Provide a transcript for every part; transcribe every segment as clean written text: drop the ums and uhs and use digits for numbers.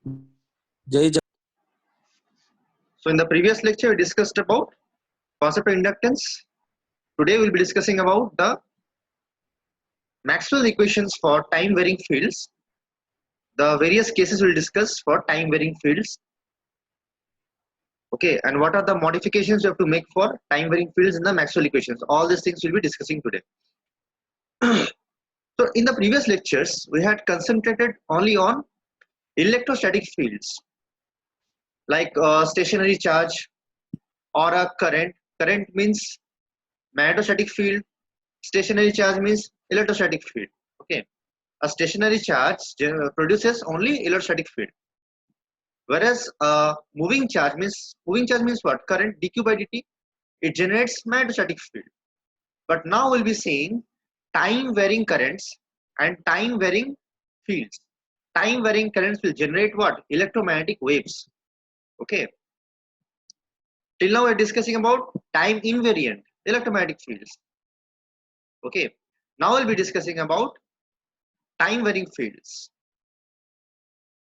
Jai Jagan. So in the previous lecture, we discussed about concept of inductance. Today we'll be discussing about the Maxwell equations for time varying fields. The various cases we'll discuss for time varying fields. Okay, and what are the modifications you have to make for time varying fields in the Maxwell equations? All these things we'll be discussing today. So in the previous lectures, we had concentrated only on electrostatic fields like stationary charge or a current. Current means magnetostatic field. Stationary charge means electrostatic field. Okay, a stationary charge produces only electrostatic field, whereas moving charge means what? Current dq by dt, it generates magnetostatic field. But now we'll be seeing time varying currents and time varying fields. Time varying currents will generate what? Electromagnetic waves. Okay, till now we're discussing about time invariant electromagnetic fields. Okay, now we'll be discussing about time varying fields.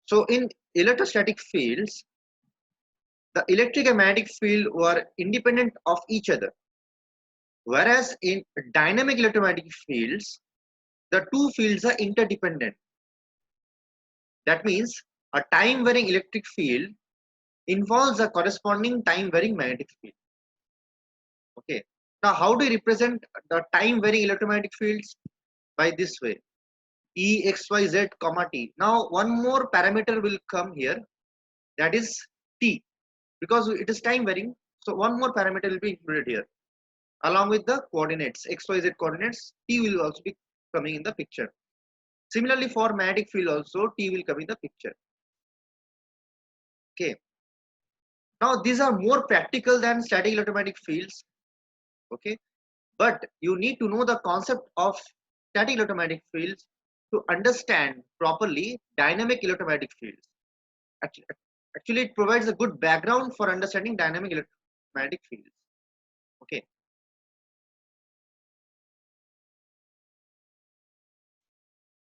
So in electrostatic fields, the electric and magnetic field were independent of each other, whereas in dynamic electromagnetic fields, the two fields are interdependent. That means a time varying electric field involves a corresponding time varying magnetic field. Okay, now how do you represent the time varying electromagnetic fields? By this way, E, X, Y, Z, comma T. Now one more parameter will come here, that is T, because it is time varying. So one more parameter will be included here along with the coordinates X, Y, Z coordinates. T will also be coming in the picture. Similarly for magnetic field also T will come in the picture. Okay, now these are more practical than static electromagnetic fields. Okay, but you need to know the concept of static electromagnetic fields to understand properly dynamic electromagnetic fields. Actually it provides a good background for understanding dynamic electromagnetic fields. Okay,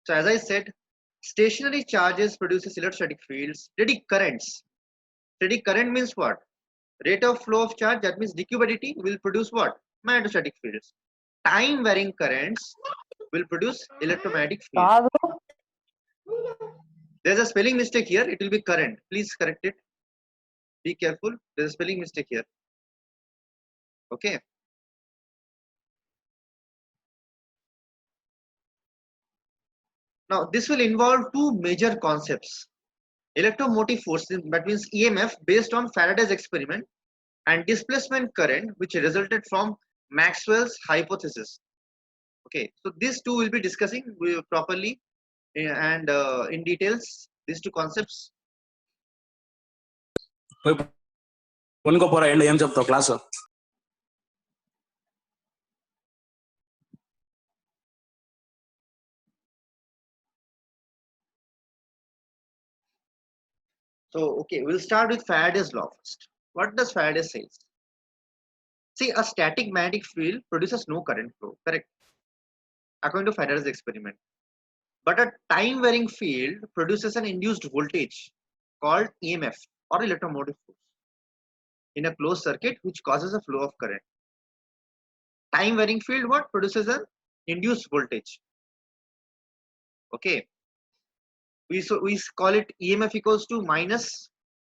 so as I said, stationary charges produces electrostatic fields. Steady currents. Steady current means what? Rate of flow of charge, that means dq by dt, will produce what? Magnetostatic fields. Time varying currents will produce electromagnetic field. There's a spelling mistake here. It will be current. Please correct it. Be careful. There's a spelling mistake here. Okay. Now this will involve two major concepts. Electromotive force, that means EMF, based on Faraday's experiment, and displacement current, which resulted from Maxwell's hypothesis. Okay, so these two will be discussing properly and in details, these two concepts. Poora end ఏం చెప్తావు class? So okay, we'll start with Faraday's law first. What does Faraday say? See, a static magnetic field produces no current flow, correct? According to Faraday's experiment. But a time varying field produces an induced voltage called EMF or electromotive force in a closed circuit, which causes a flow of current. Time varying field what? Produces an induced voltage. Okay. We call it EMF equals to minus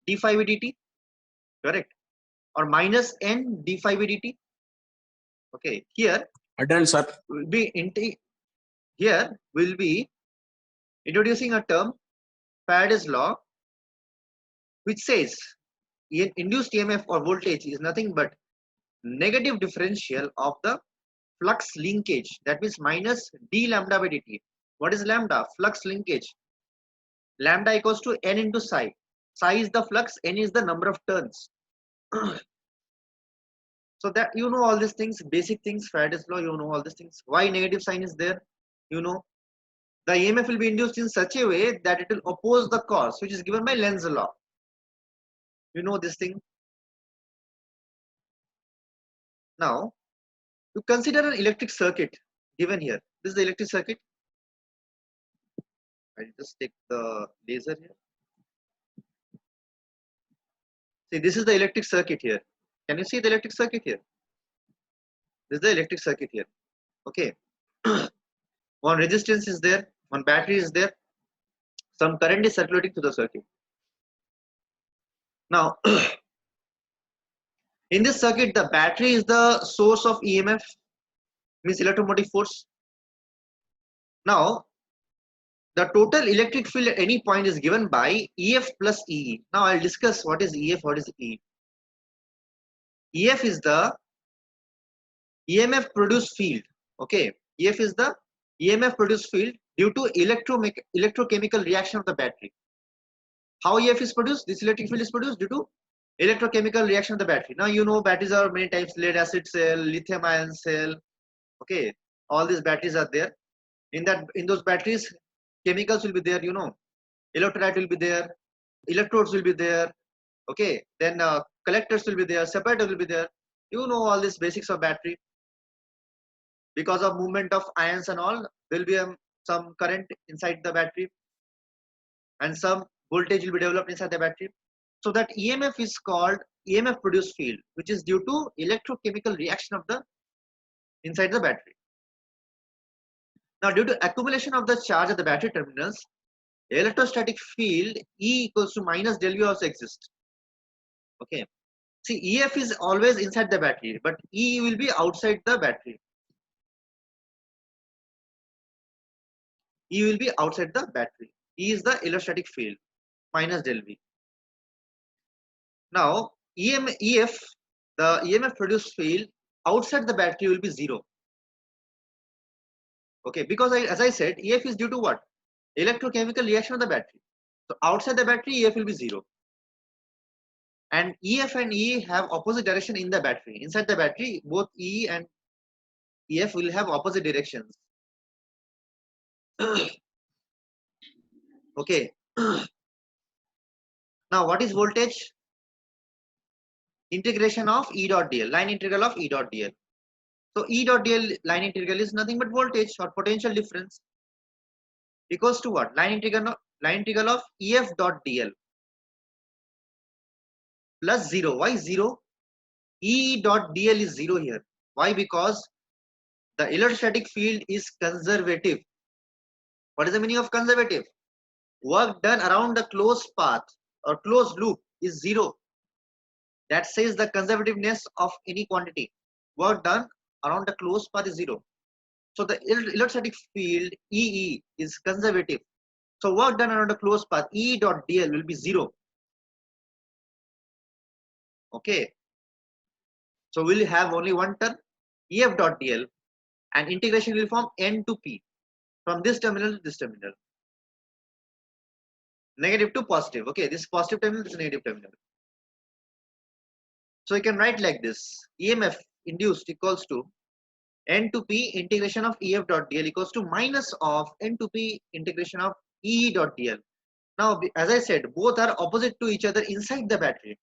d phi by dt, correct? Or minus n d phi by dt. Okay, here Attend, sir. we'll be introducing a term, Faraday's law, which says induced EMF or voltage is nothing but negative differential of the flux linkage, that means minus d lambda by dt. What is lambda? Flux linkage. Lambda equals to n into psi. Psi is the flux, n is the number of turns. So that you know all these things, basic things, Faraday's law, you know all these things. Why negative sign is there? You know, the EMF will be induced in such a way that it will oppose the cause, which is given by Lenz's law. You know this thing. Now, you consider an electric circuit given here. This is the electric circuit. I just take the laser here. See, this is the electric circuit here. Can you see the electric circuit here? This is the electric circuit here. Okay. One resistance is there, one battery is there, some current is circulating through the circuit. Now, in this circuit, the battery is the source of EMF, means electromotive force. Now, the total electric field at any point is given by EF plus EE. Now, I'll discuss what is EF, what is EE. EF is the EMF produced field. Okay, EF is the EMF produced field due to electrochemical reaction of the battery. How EF is produced? This electric field is produced due to electrochemical reaction of the battery. Now you know batteries are many types: lead acid cell, lithium ion cell. Okay, all these batteries are there. In those batteries, chemicals will be there. You know, electrolyte will be there, electrodes will be there. Okay, then collectors will be there, separator will be there. You know all these basics of battery. Because of movement of ions and all, there will be some current inside the battery, and some voltage will be developed inside the battery. So that EMF is called EMF produced field, which is due to electrochemical reaction of the inside the battery. Now, due to accumulation of the charge at the battery terminals, electrostatic field E equals to minus del V also exists. Okay. See, EF is always inside the battery, but E will be outside the battery. E will be outside the battery. E is the electrostatic field minus del V. Now, EF, the EMF produced field outside the battery will be 0. Okay, because as I said, EF is due to what? Electrochemical reaction of the battery. So outside the battery, EF will be 0. And EF and E have opposite direction in the battery. Inside the battery, both E and EF will have opposite directions. Okay. Now, what is voltage? Integration of E dot dl, line integral of E dot dl. So E dot dl line integral is nothing but voltage or potential difference equals to what? Line integral of EF dot dl plus 0. Why 0? E dot dl is 0 here. Why? Because the electrostatic field is conservative. What is the meaning of conservative? Work done around the closed path or closed loop is 0. That says the conservativeness of any quantity. Work done around the closed path is 0. So the electrostatic field EE is conservative. So work done around the closed path E dot dl will be 0. Okay. So we'll have only one term EF dot dl, and integration will form N to P from this terminal to this terminal. Negative to positive. Okay, this positive terminal, this negative terminal. So you can write like this: EMF induced equals to N to P integration of EF dot dl equals to minus of N to P integration of E dot dl. Now, as I said, both are opposite to each other inside the battery.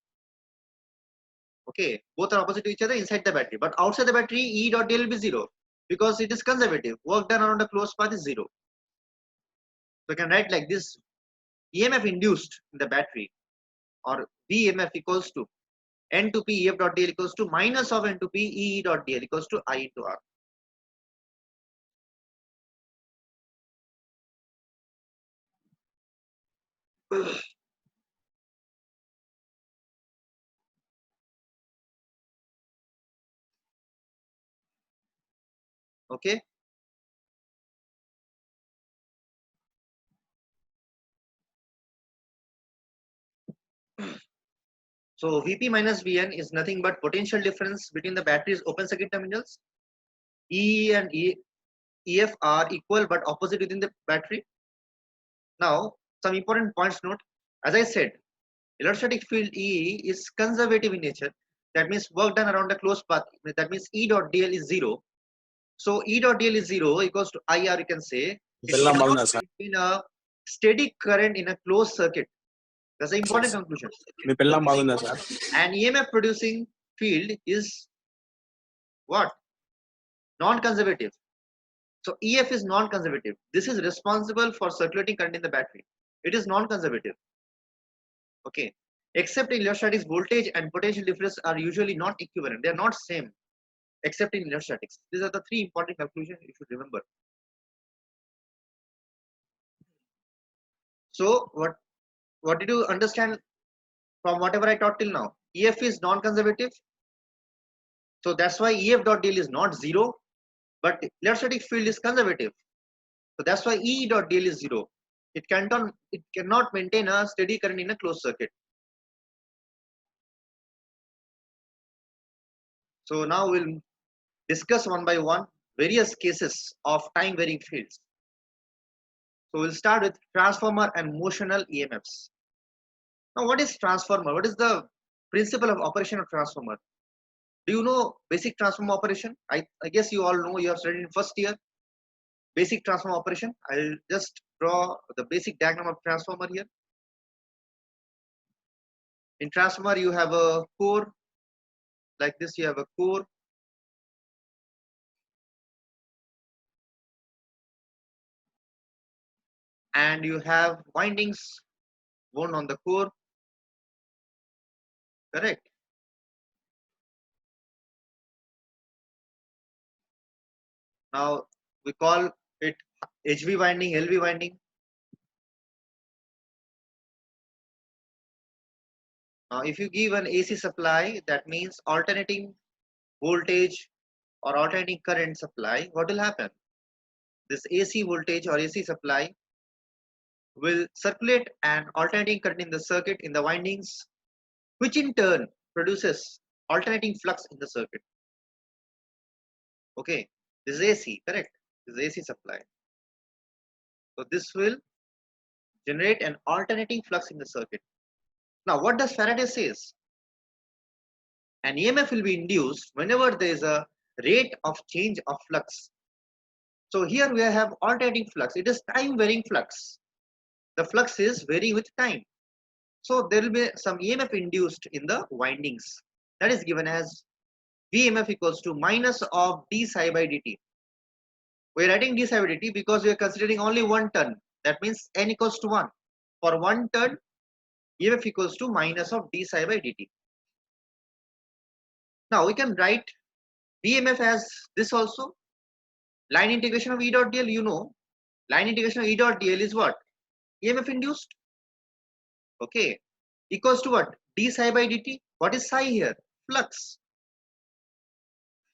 Okay, both are opposite to each other inside the battery, but outside the battery, E dot dl will be 0 because it is conservative. Work done around the closed path is 0. So you can write like this: EMF induced in the battery, or VMF, equals to N to P EF dot dl equals to minus of N to P E dot dl equals to I into R. Okay. So Vp minus Vn is nothing but potential difference between the battery's open circuit terminals. E and EF are equal but opposite within the battery. Now, some important points note. As I said, electrostatic field E is conservative in nature. That means work done around the closed path. That means E dot dl is 0. So E dot dl is 0 equals to IR, you can say. It cannot be in a steady current in a closed circuit. That's an important conclusion. మీ పిల్లం బాగుందా sir? And EMF producing field is what? Non-conservative. So EF is non-conservative. This is responsible for circulating current in the battery. It is non-conservative. Okay. Except in electrostatics, voltage and potential difference are usually not equivalent. They are not same, except in electrostatics. These are the three important conclusions you should remember. So what did you understand from whatever I taught till now? EF is non-conservative. So that's why EF dot dl is not 0, but electrostatic field is conservative. So that's why E dot dl is 0. It cannot maintain a steady current in a closed circuit. So now we'll discuss one by one various cases of time varying fields. So we'll start with transformer and motional EMFs. Now what is transformer? What is the principle of operation of transformer? Do you know basic transformer operation? I guess you all know, you have studied in first year. Basic transformer operation. I'll just draw the basic diagram of transformer here. In transformer you have a core. Like this you have a core. And you have windings wound on the core. Correct. Now we call it HV winding, LV winding. Now if you give an AC supply, that means alternating voltage or alternating current supply, what will happen? This AC voltage or AC supply will circulate an alternating current in the circuit, in the windings, which in turn produces alternating flux in the circuit. Okay, this is AC, correct? This is AC supply. So this will generate an alternating flux in the circuit. Now what does Faraday says? An EMF will be induced whenever there is a rate of change of flux. So here we have alternating flux. It is time varying flux. The flux is varying with time. So there will be some EMF induced in the windings. That is given as VMF equals to minus of d psi by dt. We are writing d psi by dt because we are considering only one turn. That means n equals to 1. For one turn, EMF equals to minus of d psi by dt. Now we can write VMF as this also. Line integration of E dot dl, you know. Line integration of E dot dl is what? EMF induced. Okay. Equals to what? D psi by dt. What is psi here? Flux.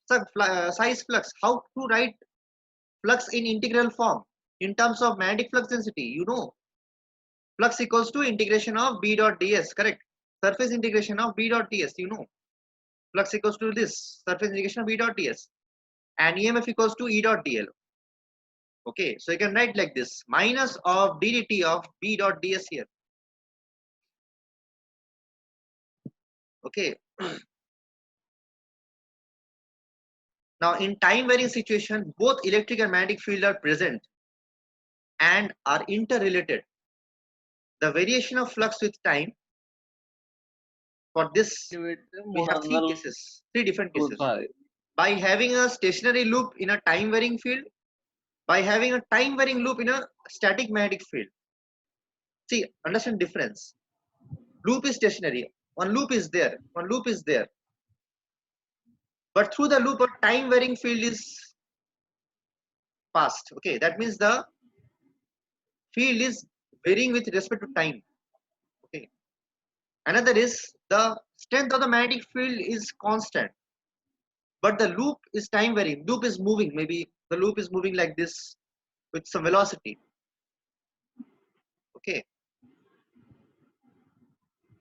So, psi is flux. How to write flux in integral form? In terms of magnetic flux density, you know. Flux equals to integration of B dot ds, correct? Surface integration of B dot ds, you know. Flux equals to this, surface integration of B dot ds. And EMF equals to E dot dl. Okay, so you can write like this, minus of ddt of B dot ds here. Okay. Now in time varying situation, both electric and magnetic field are present and are interrelated. The variation of flux with time, for this we have three different cases. By having a stationary loop in a time varying field, by having a time varying loop in a static magnetic field. See, understand difference. Loop is stationary, one loop is there, one loop is there. But through the loop, a time varying field is passed. Okay, that means the field is varying with respect to time. Okay. Another is the strength of the magnetic field is constant, but the loop is time varying. Loop is moving. Maybe the loop is moving like this with some velocity. Okay.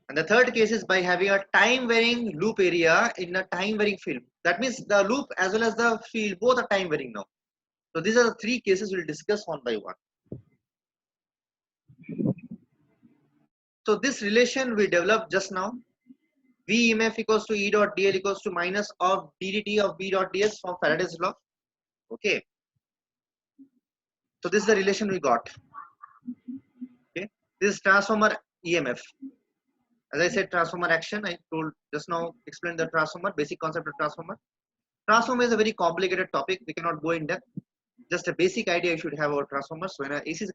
And the third case is by having a time varying loop area in a time varying field. That means the loop as well as the field both are time varying now. So these are the three cases we'll discuss one by one. So this relation we developed just now. VMF equals to E dot dl equals to minus of ddt of B dot ds from Faraday's law. Okay. So this is the relation we got. Okay. This is transformer EMF. As I said, transformer action. I told just now, explain the transformer, basic concept of transformer. Transformer is a very complicated topic. We cannot go in depth. Just a basic idea you should have about transformers. When an AC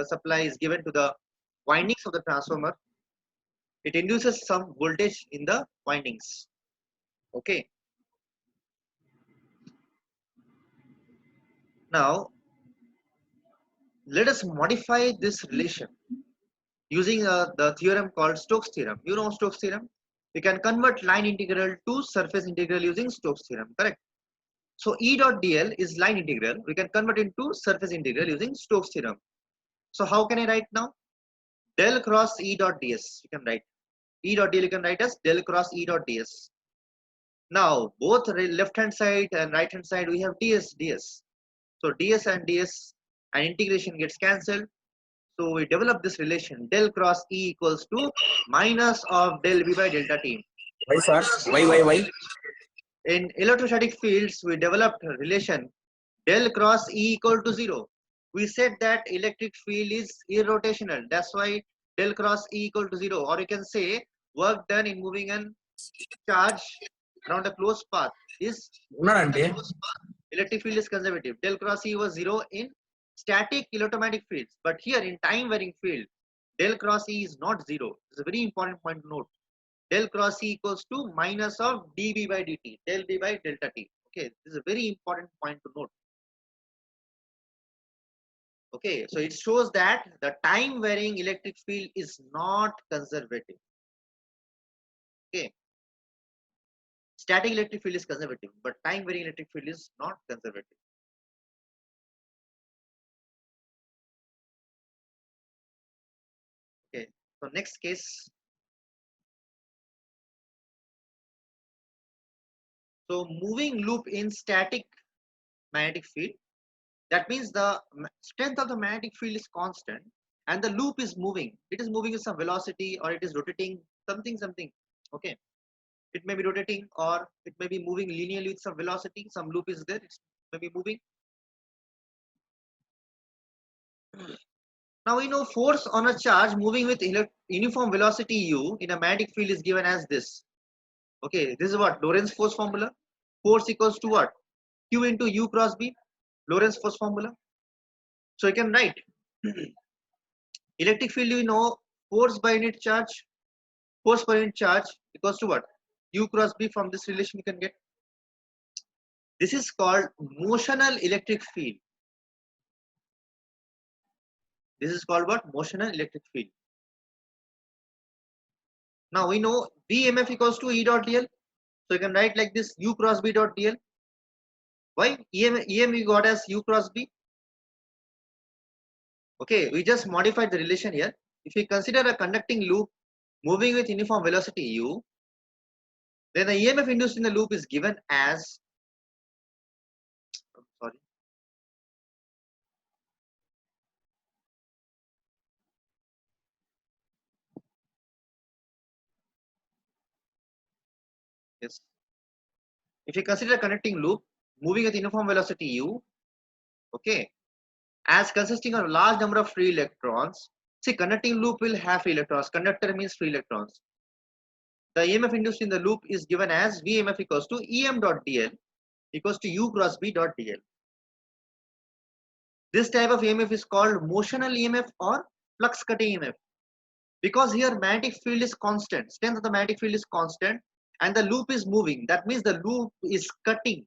supply is given to the windings of the transformer, It induces some voltage in the windings. Okay. Now let us modify this relation using the theorem called Stokes theorem. You know Stokes theorem? We can convert line integral to surface integral using Stokes theorem, correct? So E dot dl is line integral. We can convert into surface integral using Stokes theorem. So how can I write now? Del cross E dot ds. You can write E dot dl. You can write as del cross E dot ds. Now both left hand side and right hand side we have ds. So ds and ds and integration gets cancelled. So we develop this relation del cross E equals to minus of del B by delta T. Why, sir? Why? In electrostatic fields, we developed a relation del cross E equal to 0. We said that electric field is irrotational. That's why del cross E equal to 0. Or you can say work done in moving a charge around a closed path is ఉన్నాడంటే electric field is conservative. Del cross E was 0 in static electromagnetic fields. But here in time varying field, del cross E is not 0. It's a very important point to note. Del cross E equals to minus of dB by dt, del B by delta T. Okay, this is a very important point to note. Okay, so it shows that the time varying electric field is not conservative. Okay, static electric field is conservative, but time varying electric field is not conservative. Okay, so next case. So moving loop in static magnetic field, that means the strength of the magnetic field is constant and the loop is moving. It is moving with some velocity or it is rotating something. Okay, it may be rotating or it may be moving linearly with some velocity. Some loop is there, it may be moving. Now we know force on a charge moving with uniform velocity u in a magnetic field is given as this. Okay, this is what Lorentz force formula. Force equals to what? Q into u cross b, Lorentz force formula. So you can write electric field, you know, force by unit charge, force per unit charge equals to what? U cross b. From this relation you can get. This is called motional electric field. This is called what? Motional electric field. Now we know BMF equals to E dot dl. So you can write like this, U cross B dot dl. Why? EM we got as U cross B. Okay, we just modified the relation here. If we consider a conducting loop moving with uniform velocity u, then the EMF induced in the loop is given as, sorry, yes. If you consider a conducting loop moving with uniform velocity u, okay, as consisting of a large number of free electrons. See, conducting loop will have free electrons. Conductor means free electrons. The EMF induced in the loop is given as VMF equals to EM dot dl equals to U cross B dot dl. This type of EMF is called motional EMF or flux cutting EMF, because here magnetic field is constant, strength of the magnetic field is constant and the loop is moving. That means the loop is cutting.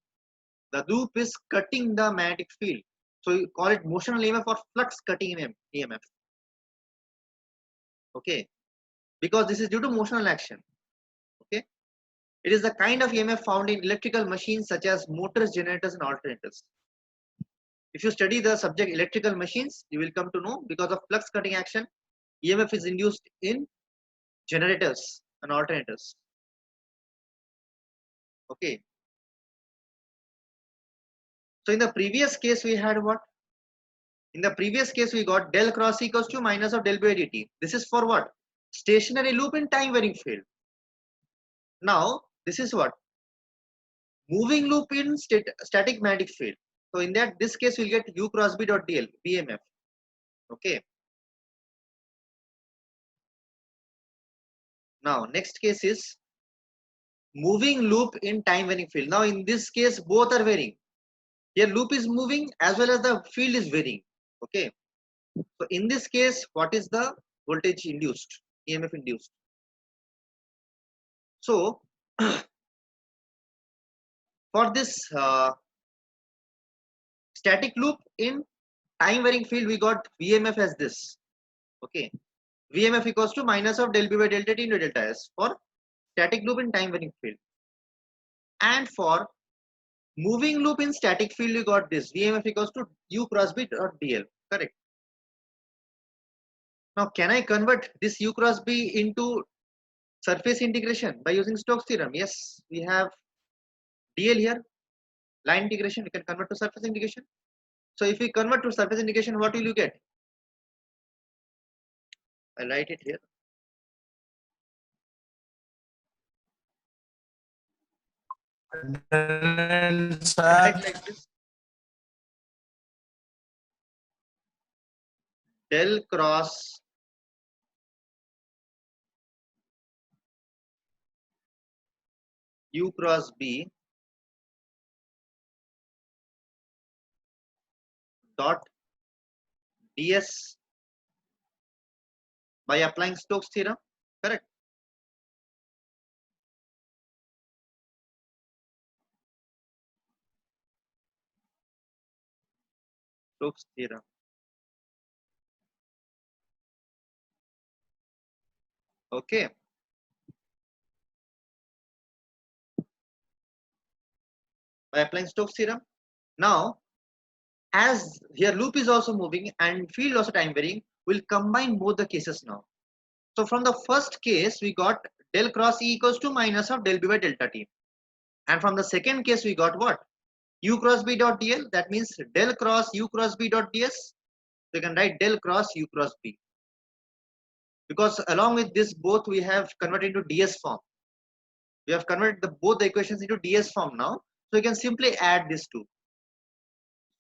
The loop is cutting the magnetic field. So you call it motional EMF or flux cutting EMF. Okay, because this is due to motional action. Okay, it is the kind of EMF found in electrical machines such as motors, generators, and alternators. If you study the subject electrical machines, you will come to know because of flux cutting action, EMF is induced in generators and alternators. Okay. So in the previous case, we had what? In the previous case, we got del cross E equals to minus of del by dt. This is for what? Stationary loop in time varying field. Now, this is what? Moving loop in static magnetic field. So in this case, we'll get U cross B dot dl, BMF. Okay. Now, next case is moving loop in time varying field. Now, in this case, both are varying. Here, loop is moving as well as the field is varying. Okay. So in this case, what is the voltage induced? EMF induced. So for this static loop in time varying field, we got VMF as this. Okay, VMF equals to minus of del B by delta T into delta S for static loop in time varying field. And for moving loop in static field, you got this VMF equals to U cross B dot dl. Correct. Now, can I convert this U cross B into surface integration by using Stokes theorem? Yes, we have dl here, line integration. We can convert to surface integration. So, if we convert to surface integration, what will you get? I write it here. Write like this. Del cross U cross B dot ds by applying Stokes theorem. Correct. Stokes theorem. Okay. By applying Stokes theorem. Now, as here loop is also moving and field also time varying, we'll combine both the cases now. So from the first case, we got del cross E equals to minus of del B by delta T. And from the second case, we got what? U cross B dot dl. That means del cross U cross B dot ds. So you can write del cross U cross B. Because along with this, both we have converted into ds form. We have converted both the equations into ds form now. So you can simply add these two.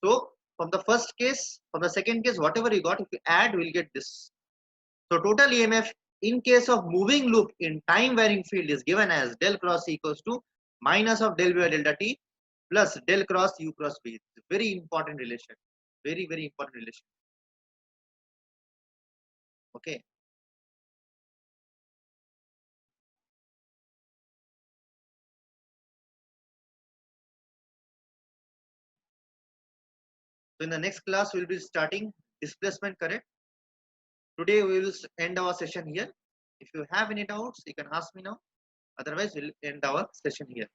So from the first case, from the second case, whatever you got, if you add, we'll get this. So total EMF in case of moving loop in time varying field is given as del cross E equals to minus of del B by delta T plus del cross U cross B. It's a very important relation. Very, very important relation. Okay. So in the next class, we'll be starting displacement current. Today we will end our session here. If you have any doubts, you can ask me now. Otherwise, we'll end our session here.